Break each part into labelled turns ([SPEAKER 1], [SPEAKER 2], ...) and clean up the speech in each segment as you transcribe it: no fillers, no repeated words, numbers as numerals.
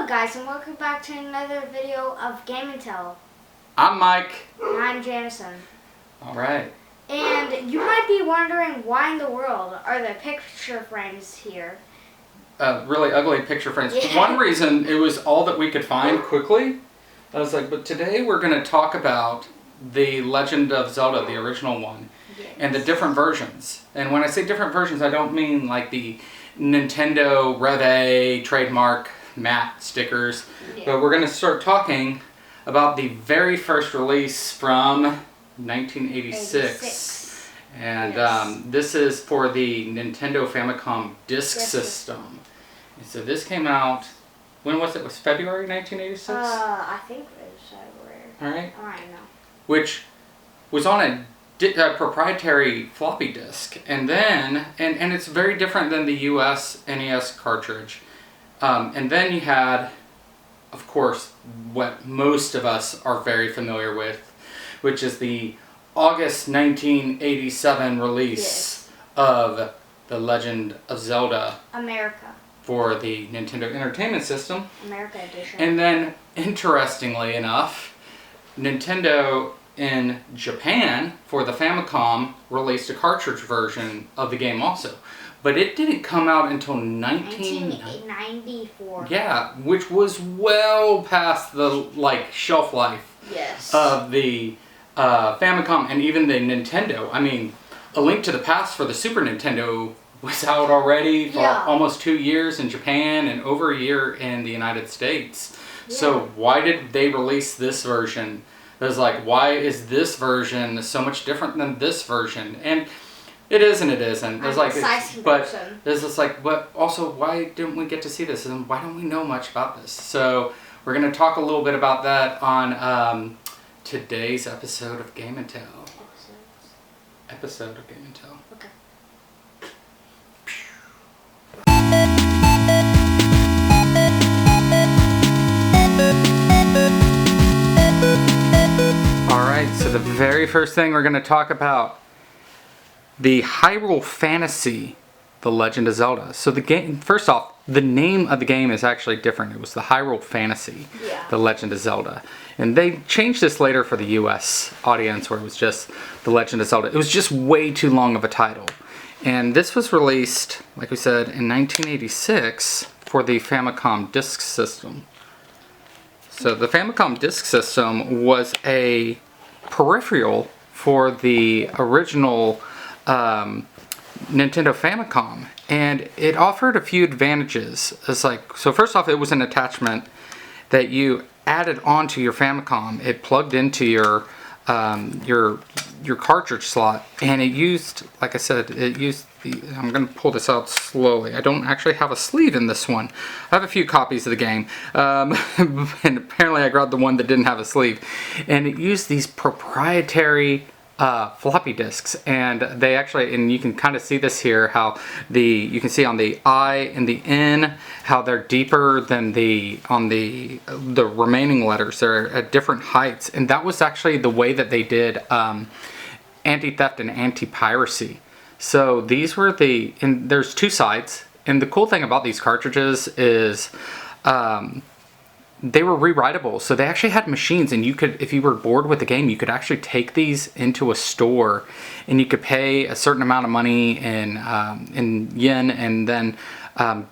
[SPEAKER 1] guys, and welcome back to another video of Game and Tell.
[SPEAKER 2] I'm Mike.
[SPEAKER 1] And I'm Jamison.
[SPEAKER 2] Alright.
[SPEAKER 1] And you might be wondering why in the world are there picture frames here?
[SPEAKER 2] Really ugly picture frames.
[SPEAKER 1] Yeah.
[SPEAKER 2] One reason, it was all that we could find quickly. I was like, but today we're going to talk about the Legend of Zelda, the original one,
[SPEAKER 1] Yes.
[SPEAKER 2] and the different versions. And when I say different versions, I don't mean like the Nintendo Rev A trademark matte stickers,
[SPEAKER 1] Yeah.
[SPEAKER 2] but we're going to start talking about the very first release from 1986.
[SPEAKER 1] 86.
[SPEAKER 2] And
[SPEAKER 1] Yes.
[SPEAKER 2] this is for the Nintendo Famicom Disk System. And so this came out, when was it? Was February 1986?
[SPEAKER 1] I think it was February.
[SPEAKER 2] Alright.
[SPEAKER 1] I don't know.
[SPEAKER 2] Which was on a proprietary floppy disk. And then, and it's very different than the US NES cartridge. And then you had, of course, what most of us are very familiar with, which is the August 1987 release
[SPEAKER 1] Yes.
[SPEAKER 2] of The Legend of Zelda
[SPEAKER 1] America.
[SPEAKER 2] for the Nintendo Entertainment System.
[SPEAKER 1] America edition.
[SPEAKER 2] And then, interestingly enough, Nintendo in Japan for the Famicom released a cartridge version of the game also. But it didn't come out until
[SPEAKER 1] 1994.
[SPEAKER 2] Yeah, which was well past the shelf life
[SPEAKER 1] Yes.
[SPEAKER 2] of the Famicom and even the Nintendo. I mean, A Link to the Past for the Super Nintendo was out already for almost 2 years in Japan and over a year in the United States.
[SPEAKER 1] Yeah.
[SPEAKER 2] So why did they release this version? It was like, why is this version so much different than this version? And it is and it isn't. There's like, but there's this like, but also why didn't we get to see this? And why don't we know much about this? So we're going to talk a little bit about that on today's episode of Game and Tell. Episode of Game and Tell.
[SPEAKER 1] Okay.
[SPEAKER 2] Alright, so the very first thing we're going to talk about, the Hyrule Fantasy, The Legend of Zelda. So the game, first off, the name of the game is actually different. It was the Hyrule Fantasy, The Legend of Zelda. And they changed this later for the US audience where it was just The Legend of Zelda. It was just way too long of a title. And this was released, like we said, in 1986 for the Famicom Disk System. So the Famicom Disk System was a peripheral for the original Nintendo Famicom, and it offered a few advantages. It's like, so first off, it was an attachment that you added onto your Famicom. It plugged into your cartridge slot, and it used, like I said, it used the, I'm going to pull this out slowly. I don't actually have a sleeve in this one. I have a few copies of the game, and apparently I grabbed the one that didn't have a sleeve. And it used these proprietary floppy disks, and they actually, and you can kind of see this here, how you can see on the I and the N, how they're deeper than on the remaining letters. They're at different heights, and that was actually the way that they did anti-theft and anti-piracy. So these were and there's two sides, and the cool thing about these cartridges is they were rewritable. So they actually had machines, and you could, if you were bored with the game, you could actually take these into a store, and you could pay a certain amount of money in yen, and then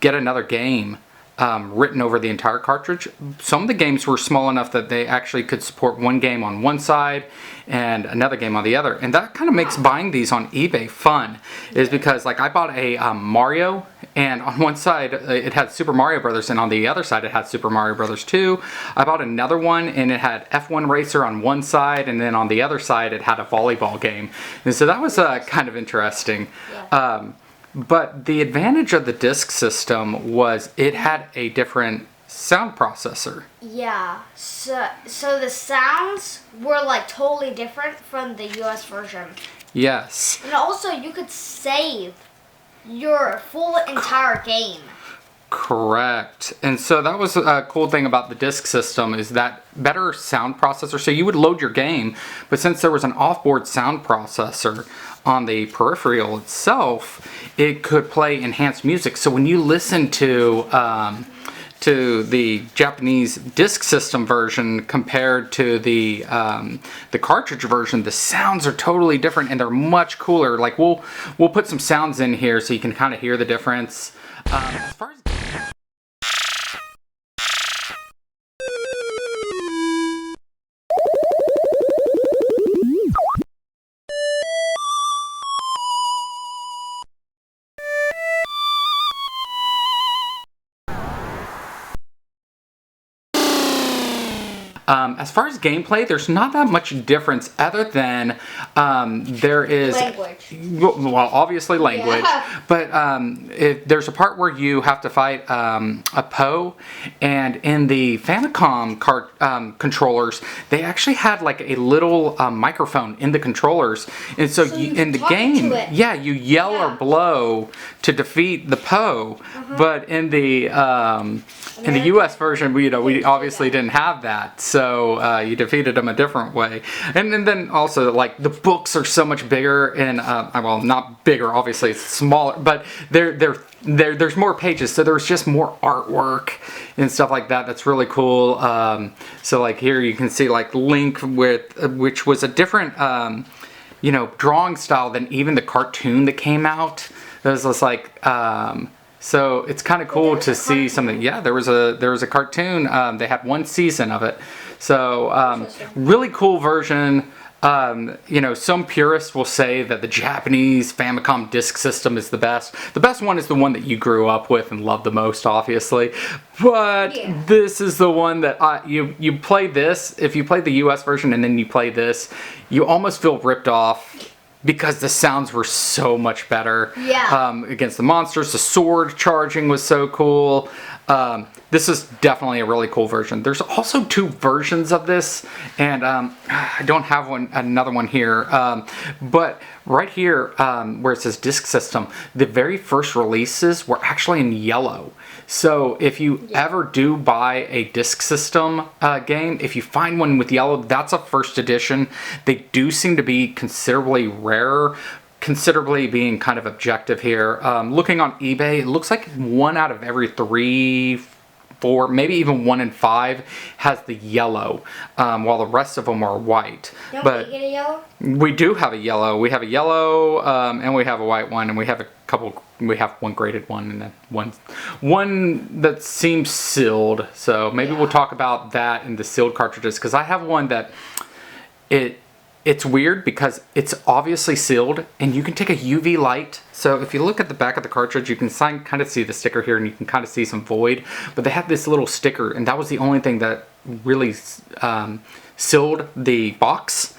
[SPEAKER 2] get another game written over the entire cartridge. Some of the games were small enough that they actually could support one game on one side and another game on the other. And that kind of makes buying these on eBay fun, is because like I bought a Mario, and on one side it had Super Mario Brothers, and on the other side it had Super Mario Brothers 2. I bought another one, and it had F1 Racer on one side, and then on the other side it had a volleyball game. And so that was kind of interesting.
[SPEAKER 1] Yeah.
[SPEAKER 2] But the advantage of the disk system was it had a different sound processor.
[SPEAKER 1] Yeah. So the sounds were like totally different from the US version.
[SPEAKER 2] Yes.
[SPEAKER 1] And also you could save your full entire game.
[SPEAKER 2] Correct. And so that was a cool thing about the disk system, is that better sound processor. So you would load your game, but since there was an off-board sound processor on the peripheral itself, it could play enhanced music. So when you listen to to the Japanese Disk System version compared to the cartridge version, the sounds are totally different and they're much cooler. Like we'll put some sounds in here so you can kind of hear the difference. As far as gameplay, there's not that much difference other than there is
[SPEAKER 1] language.
[SPEAKER 2] Well, obviously language,
[SPEAKER 1] Yeah.
[SPEAKER 2] but there's a part where you have to fight a Poe, and in the Famicom controllers, they actually had like a little microphone in the controllers, and so
[SPEAKER 1] you
[SPEAKER 2] in the
[SPEAKER 1] talk
[SPEAKER 2] game,
[SPEAKER 1] to it.
[SPEAKER 2] yeah, you yell or blow to defeat the Poe, but in the U.S. version, we obviously didn't have that, so you defeated them a different way. And then also, like, the books are so much bigger, and well, not bigger, obviously, it's smaller, but there's more pages, so there's just more artwork and stuff like that. That's really cool. So like here you can see like Link which was a different drawing style than even the cartoon that came out. It was just like so it's kind of cool to see something. Yeah, there was a cartoon. They had one season of it. So really cool version. Some purists will say that the Japanese Famicom Disk System is the best. The best one is the one that you grew up with and loved the most, obviously. But this is the one that you play this. If you play the US version and then you play this, you almost feel ripped off, because the sounds were so much better against the monsters. The sword charging was so cool. This is definitely a really cool version. There's also two versions of this, and I don't have another one here. But right here, where it says Disk System, the very first releases were actually in yellow. So if you ever do buy a Disk System game, if you find one with yellow, that's a first edition. They do seem to be considerably rarer, considerably being kind of objective here. Looking on eBay, it looks like 1 out of every 3, 4, maybe even 1 in 5 has the yellow, while the rest of them are white.
[SPEAKER 1] Don't
[SPEAKER 2] but
[SPEAKER 1] we get a yellow?
[SPEAKER 2] We do have a yellow. We have a yellow, and we have a white one, and we have a couple. We have one graded one, and then one that seems sealed. So maybe we'll talk about that in the sealed cartridges, because I have one that it's weird because it's obviously sealed, and you can take a UV light. So if you look at the back of the cartridge, you can kind of see the sticker here, and you can kind of see some void. But they have this little sticker, and that was the only thing that really sealed the box.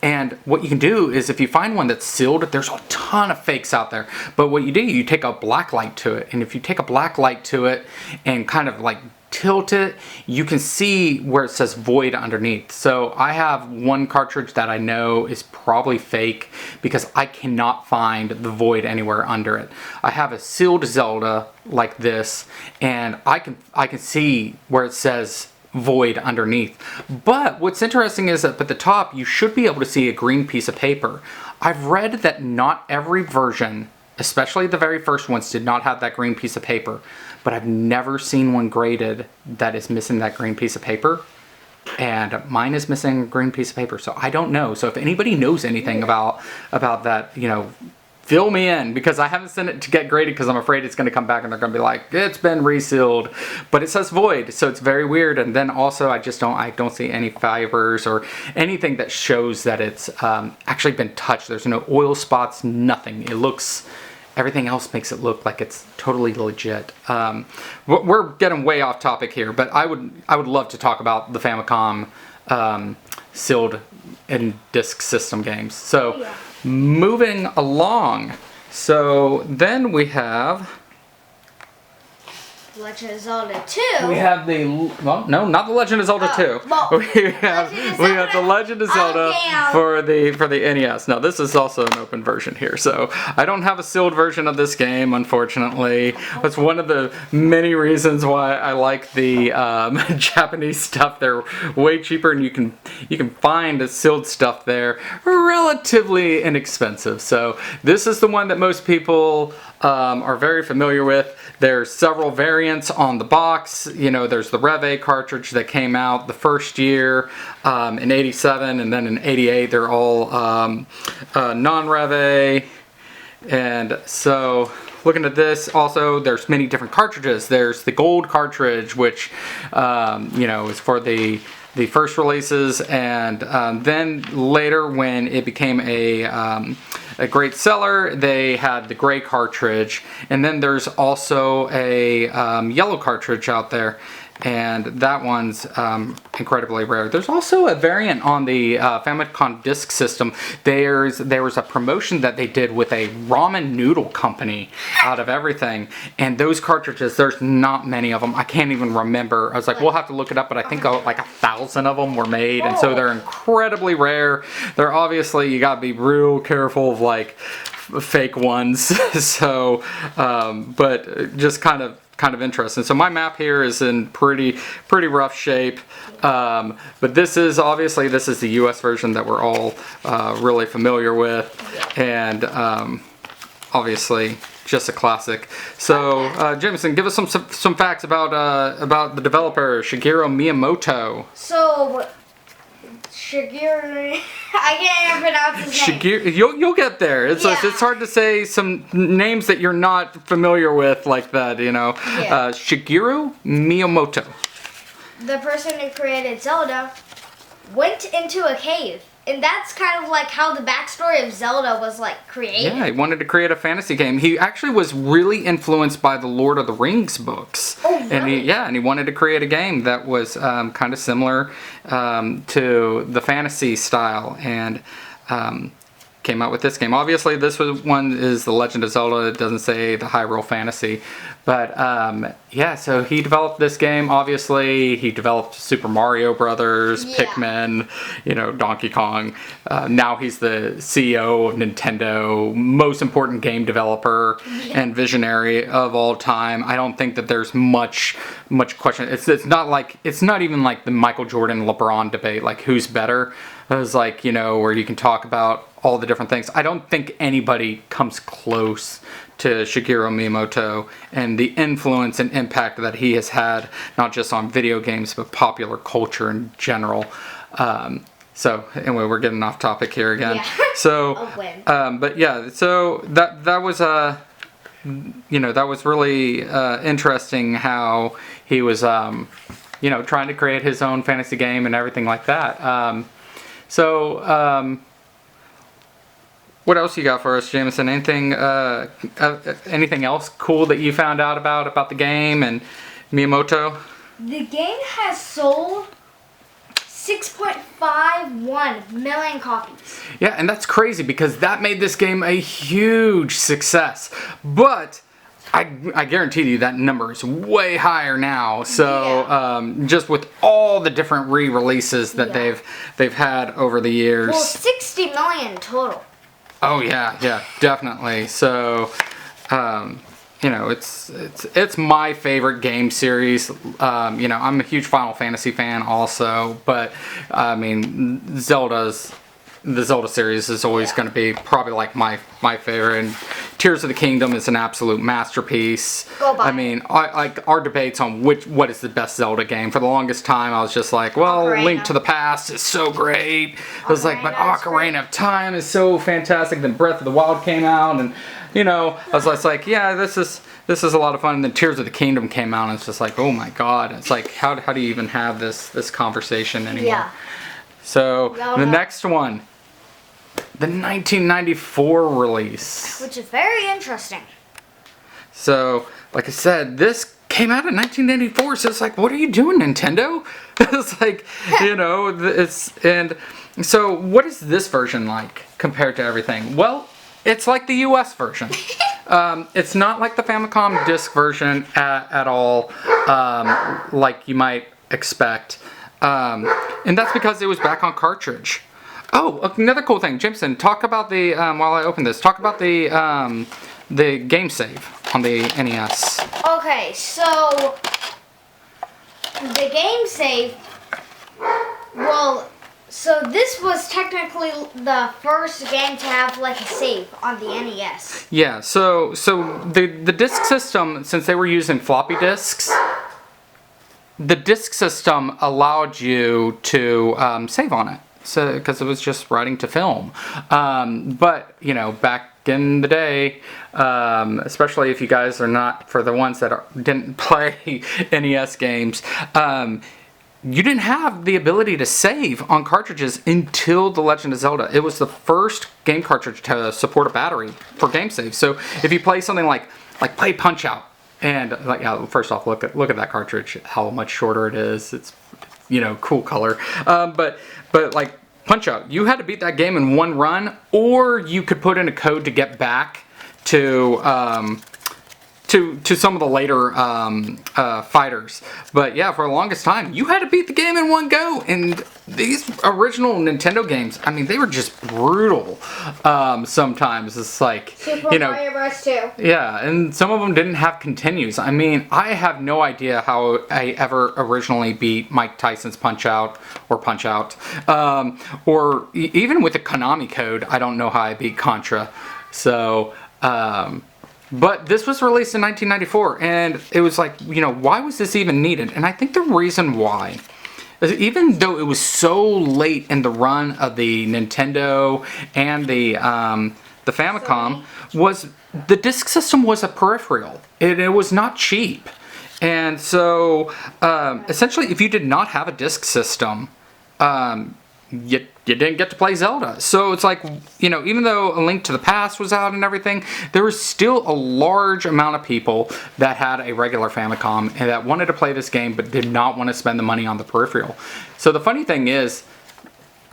[SPEAKER 2] And what you can do is, if you find one that's sealed, there's a ton of fakes out there. But what you do, you take a black light to it. And if you take a black light to it and kind of like tilt it, you can see where it says void underneath. So I have one cartridge that I know is probably fake because I cannot find the void anywhere under it. I have a sealed Zelda like this, and I can see where it says void underneath. But what's interesting is that at the top you should be able to see a green piece of paper. I've read that not every version, especially the very first ones, did not have that green piece of paper, but I've never seen one graded that is missing that green piece of paper, and mine is missing a green piece of paper. So I don't know. So if anybody knows anything about that, fill me in, because I haven't sent it to get graded because I'm afraid it's going to come back and they're going to be like, it's been resealed, but it says void, so it's very weird. And then also I don't see any fibers or anything that shows that it's actually been touched. There's no oil spots, nothing. Everything else makes it look like it's totally legit. We're getting way off topic here, but I would love to talk about the Famicom sealed and disk system games. So moving along. So then we have
[SPEAKER 1] Legend of Zelda 2.
[SPEAKER 2] We have no, not the Legend of Zelda 2.
[SPEAKER 1] Well,
[SPEAKER 2] we have the Legend of Zelda for the NES. Now this is also an open version here, so I don't have a sealed version of this game, unfortunately. That's one of the many reasons why I like the Japanese stuff. They're way cheaper, and you can find the sealed stuff there relatively inexpensive. So this is the one that most people are very familiar with. There's several variants on the box. You know, there's the Rev A cartridge that came out the first year in '87, and then in '88 they're all non-Rev A. And so, looking at this, also there's many different cartridges. There's the gold cartridge, which you know, is for the first releases, and then later when it became a great seller, they had the gray cartridge, and then there's also a yellow cartridge out there, and that one's incredibly rare. There's also a variant on the Famicom Disk System. There was a promotion that they did with a ramen noodle company out of everything, and those cartridges, there's not many of them. I can't even remember. I was like, we'll have to look it up, but I think like 1,000 of them were made, and so they're incredibly rare. They're obviously, you gotta be real careful of like fake ones. So, but just kind of interesting. So my map here is in pretty rough shape, but this is the US version that we're all really familiar with, and obviously just a classic. So Jameson, give us some facts about the developer Shigeru Miyamoto.
[SPEAKER 1] So Shigeru, I can't even pronounce his name.
[SPEAKER 2] You'll get there. It's hard to say some names that you're not familiar with like that, you know. Yeah. Shigeru Miyamoto.
[SPEAKER 1] The person who created Zelda went into a cave. And that's kind of like how the backstory of Zelda was like created. Yeah,
[SPEAKER 2] he wanted to create a fantasy game. He actually was really influenced by the Lord of the Rings books.
[SPEAKER 1] Oh, really?
[SPEAKER 2] And he wanted to create a game that was kind of similar to the fantasy style, and came out with this game. Obviously, this one is the Legend of Zelda. It doesn't say the Hyrule Fantasy, but yeah. So he developed this game. Obviously, he developed Super Mario Brothers, Pikmin, you know, Donkey Kong. Now he's the CEO of Nintendo, most important game developer and visionary of all time. I don't think that there's much question. It's not even like the Michael Jordan LeBron debate, like who's better. It was like, you know, where you can talk about all the different things. I don't think anybody comes close to Shigeru Miyamoto and the influence and impact that he has had, not just on video games, but popular culture in general. So anyway, we're getting off topic here again. Yeah. So, but yeah, so that was you know, that was really interesting how he was, you know, trying to create his own fantasy game and everything like that. So, what else you got for us, Jameson? Anything else cool that you found out about the game and Miyamoto?
[SPEAKER 1] The game has sold 6.51 million copies.
[SPEAKER 2] Yeah, and that's crazy because that made this game a huge success. But I guarantee you that number is way higher now. So just with all the different re-releases that they've had over the years.
[SPEAKER 1] Well, 60 million total.
[SPEAKER 2] Oh yeah, definitely. So, you know, it's my favorite game series. You know, I'm a huge Final Fantasy fan also, but I mean, the Zelda series is always going to be probably like my favorite. And Tears of the Kingdom is an absolute masterpiece. I mean, like our debates on what is the best Zelda game. For the longest time, I was just like, well, Link to the Past is so great. I was like, but Ocarina of Time is so fantastic. Then Breath of the Wild came out, and you know, I was like, yeah, this is a lot of fun. And then Tears of the Kingdom came out, and it's just like, oh my god, it's like how do you even have this conversation anymore? Yeah. So the next one. The 1994 release.
[SPEAKER 1] Which is very interesting.
[SPEAKER 2] So, like I said, this came out in 1994, so it's like, what are you doing, Nintendo? It's like, you know, and so what is this version like compared to everything? Well, it's like the US version. It's not like the Famicom Disk version at all, like you might expect. And that's because it was back on cartridge. Oh, another cool thing, Jameson. Talk about the while I open this. Talk about the game save on the NES.
[SPEAKER 1] Okay, so the game save. Well, So this was technically the first game to have like a save on the NES.
[SPEAKER 2] Yeah, so the disk system, since they were using floppy disks, the disk system allowed you to save on it. So because it was just writing to film. But you know, back in the day, especially if you guys are not, for the ones that didn't play NES games, you didn't have the ability to save on cartridges until The Legend of Zelda. It was the first game cartridge to support a battery for game saves. So if you play something like play Punch Out, and like, yeah, first off, look at that cartridge, how much shorter it is. It's, you know, cool color. But like Punch Out, you had to beat that game in one run, or you could put in a code to get back to some of the later fighters. But yeah, for the longest time, you had to beat the game in one go. And these original Nintendo games, I mean, they were just brutal. Sometimes it's like,
[SPEAKER 1] Super
[SPEAKER 2] you know,
[SPEAKER 1] Mario Bros. 2.
[SPEAKER 2] yeah, and some of them didn't have continues. I mean, I have no idea how I ever originally beat Mike Tyson's Punch Out, or even with the Konami code, I don't know how I beat Contra. So, but this was released in 1994, and it was like, you know, why was this even needed? And I think the reason why is, even though it was so late in the run of the Nintendo and the Famicom, was the disk system was a peripheral. It was not cheap. And so, essentially, if you did not have a disk system, you didn't get to play Zelda. So it's like, you know, even though A Link to the Past was out and everything, there was still a large amount of people that had a regular Famicom and that wanted to play this game but did not want to spend the money on the peripheral. So the funny thing is,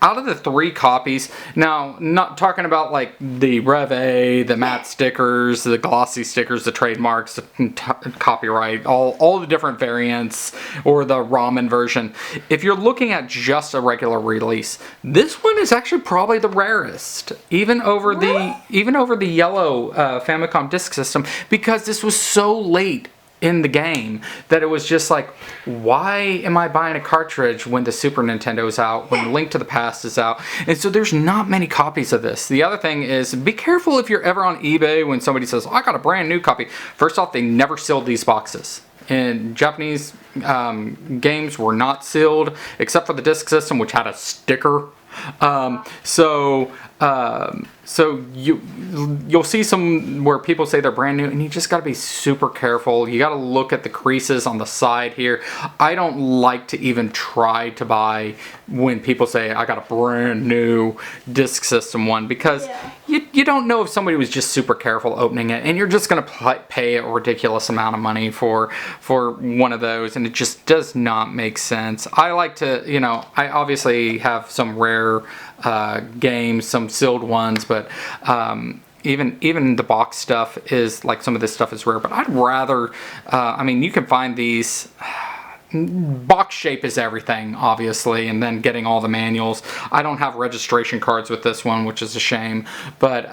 [SPEAKER 2] out of the 3 copies, now, not talking about like the Rev A, the matte stickers, the glossy stickers, the trademarks, the copyright, all the different variants, or the ramen version. If you're looking at just a regular release, this one is actually probably the rarest, even over the yellow Famicom Disk System, because this was so late in the game that it was just like, why am I buying a cartridge when the Super Nintendo is out, when Link to the Past is out? And so there's not many copies of this. The other thing is, be careful if you're ever on eBay when somebody says, I got a brand new copy. First off, they never sealed these boxes. And Japanese games were not sealed, except for the Disk System, which had a sticker. So you'll see some where people say they're brand new, and you just got to be super careful. You got to look at the creases on the side here. I don't like to even try to buy when people say I got a brand new Disk System one, because you don't know if somebody was just super careful opening it, and you're just going to pay a ridiculous amount of money for one of those, and it just does not make sense. I like to, you know, I obviously have some rare games, some sealed ones, but even the box stuff is like, some of this stuff is rare, but I'd rather, I mean, you can find these, box shape is everything, obviously, and then getting all the manuals. I don't have registration cards with this one, which is a shame, but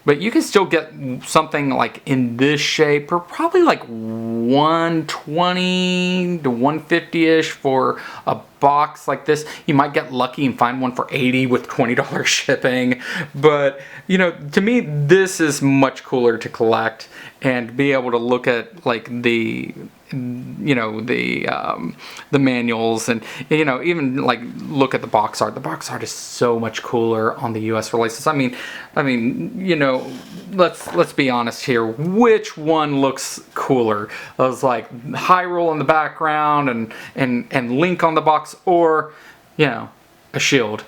[SPEAKER 2] you can still get something like in this shape for probably like $120 to $150-ish for a box like this. You might get lucky and find one for $80 with $20 shipping. But, you know, to me, this is much cooler to collect and be able to look at like the, you know, the manuals, and, you know, even like look at the box art. The box art is so much cooler on the US releases. I mean, you know, let's be honest here. Which one looks cooler? It was like Hyrule in the background and Link on the box, or, you know, a shield.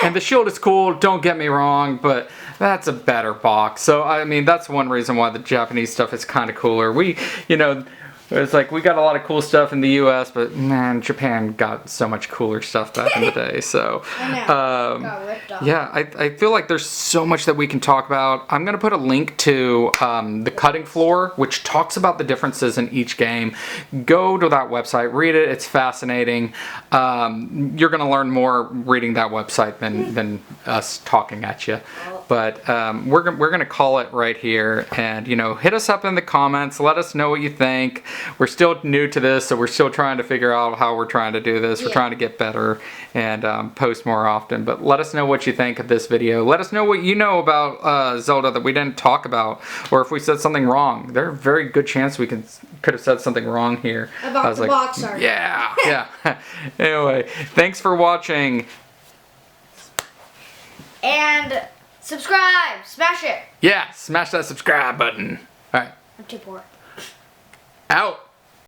[SPEAKER 2] And the shield is cool, don't get me wrong, but that's a better box. So, I mean, that's one reason why the Japanese stuff is kind of cooler. We, you know, it's like we got a lot of cool stuff in the US, but man, Japan got so much cooler stuff back in the day. So,
[SPEAKER 1] got ripped off.
[SPEAKER 2] yeah, I feel like there's so much that we can talk about. I'm going to put a link to the cutting floor, which talks about the differences in each game. Go to that website, read it. It's fascinating. You're going to learn more reading that website than us talking at you. But we're going to call it right here. And, you know, hit us up in the comments. Let us know what you think. we're still new to this, so we're still trying to figure out how we're trying to do this. We're trying to get better and post more often. But let us know what you think of this video. Let us know what you know about Zelda that we didn't talk about, or if we said something wrong. There's a very good chance we could have said something wrong here.
[SPEAKER 1] About the box art.
[SPEAKER 2] Yeah, yeah. Anyway, thanks for watching.
[SPEAKER 1] And subscribe, smash it.
[SPEAKER 2] Yeah, smash that subscribe button. All right.
[SPEAKER 1] I'm too poor.
[SPEAKER 2] Out.